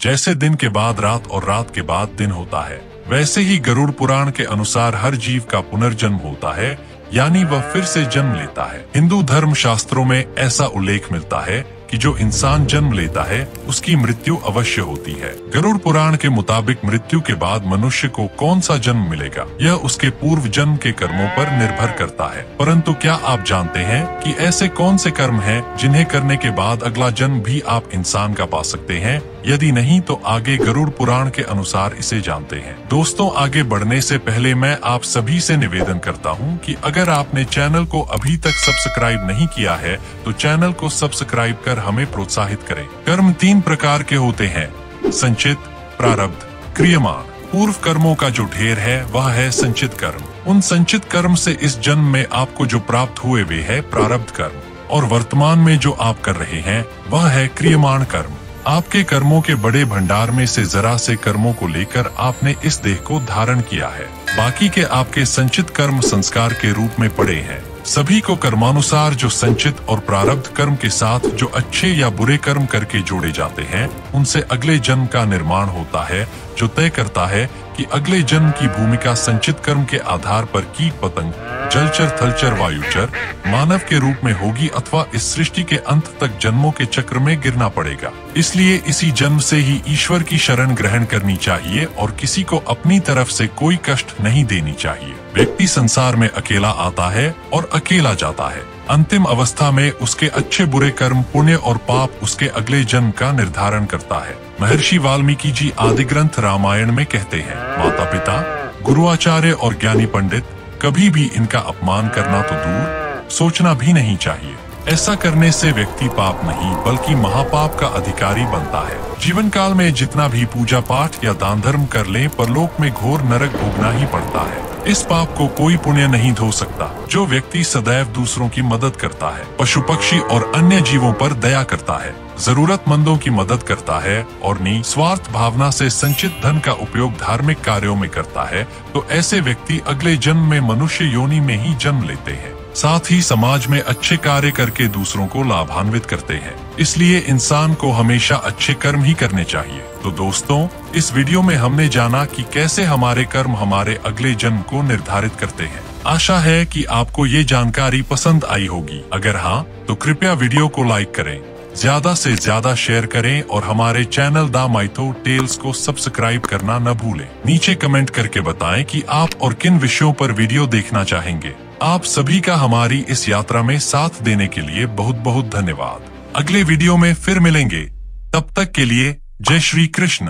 जैसे दिन के बाद रात और रात के बाद दिन होता है, वैसे ही गरुड़ पुराण के अनुसार हर जीव का पुनर्जन्म होता है, यानी वह फिर से जन्म लेता है। हिंदू धर्म शास्त्रों में ऐसा उल्लेख मिलता है कि जो इंसान जन्म लेता है उसकी मृत्यु अवश्य होती है। गरुड़ पुराण के मुताबिक मृत्यु के बाद मनुष्य को कौन सा जन्म मिलेगा, यह उसके पूर्व जन्म के कर्मों पर निर्भर करता है। परंतु क्या आप जानते हैं कि ऐसे कौन से कर्म हैं जिन्हें करने के बाद अगला जन्म भी आप इंसान का पा सकते हैं? यदि नहीं तो आगे गरुड़ पुराण के अनुसार इसे जानते हैं। दोस्तों, आगे बढ़ने से पहले मैं आप सभी से निवेदन करता हूं कि अगर आपने चैनल को अभी तक सब्सक्राइब नहीं किया है तो चैनल को सब्सक्राइब कर हमें प्रोत्साहित करें। कर्म 3 प्रकार के होते हैं: संचित, प्रारब्ध, क्रियमाण। पूर्व कर्मों का जो ढेर है वह है संचित कर्म। उन संचित कर्म से इस जन्म में आपको जो प्राप्त हुए वे है प्रारब्ध कर्म, और वर्तमान में जो आप कर रहे हैं वह है क्रियमाण कर्म। आपके कर्मों के बड़े भंडार में से जरा से कर्मों को लेकर आपने इस देह को धारण किया है। बाकी के आपके संचित कर्म संस्कार के रूप में पड़े हैं। सभी को कर्मानुसार जो संचित और प्रारब्ध कर्म के साथ जो अच्छे या बुरे कर्म करके जोड़े जाते हैं, उनसे अगले जन्म का निर्माण होता है, जो तय करता है कि अगले जन्म की भूमिका संचित कर्म के आधार पर कीट पतंग, जलचर, थलचर, वायुचर, मानव के रूप में होगी अथवा इस सृष्टि के अंत तक जन्मों के चक्र में गिरना पड़ेगा। इसलिए इसी जन्म से ही ईश्वर की शरण ग्रहण करनी चाहिए और किसी को अपनी तरफ से कोई कष्ट नहीं देनी चाहिए। व्यक्ति संसार में अकेला आता है और अकेला जाता है। अंतिम अवस्था में उसके अच्छे बुरे कर्म, पुण्य और पाप उसके अगले जन्म का निर्धारण करता है। महर्षि वाल्मीकि जी आदि ग्रंथ रामायण में कहते हैं, माता पिता, गुरु आचार्य और ज्ञानी पंडित, कभी भी इनका अपमान करना तो दूर, सोचना भी नहीं चाहिए। ऐसा करने से व्यक्ति पाप नहीं बल्कि महापाप का अधिकारी बनता है। जीवन काल में जितना भी पूजा पाठ या दान धर्म कर ले, परलोक में घोर नरक भोगना ही पड़ता है। इस पाप को कोई पुण्य नहीं धो सकता। जो व्यक्ति सदैव दूसरों की मदद करता है, पशु पक्षी और अन्य जीवों पर दया करता है, जरूरतमंदों की मदद करता है और निस्वार्थ भावना से संचित धन का उपयोग धार्मिक कार्यों में करता है, तो ऐसे व्यक्ति अगले जन्म में मनुष्य योनि में ही जन्म लेते हैं। साथ ही समाज में अच्छे कार्य करके दूसरों को लाभान्वित करते हैं। इसलिए इंसान को हमेशा अच्छे कर्म ही करने चाहिए। तो दोस्तों, इस वीडियो में हमने जाना कि कैसे हमारे कर्म हमारे अगले जन्म को निर्धारित करते हैं। आशा है कि आपको ये जानकारी पसंद आई होगी। अगर हाँ, तो कृपया वीडियो को लाइक करें, ज्यादा से ज्यादा शेयर करें और हमारे चैनल द माइथो टेल्स को सब्सक्राइब करना न भूलें। नीचे कमेंट करके बताएं कि आप और किन विषयों पर वीडियो देखना चाहेंगे। आप सभी का हमारी इस यात्रा में साथ देने के लिए बहुत बहुत धन्यवाद। अगले वीडियो में फिर मिलेंगे, तब तक के लिए जय श्री कृष्ण।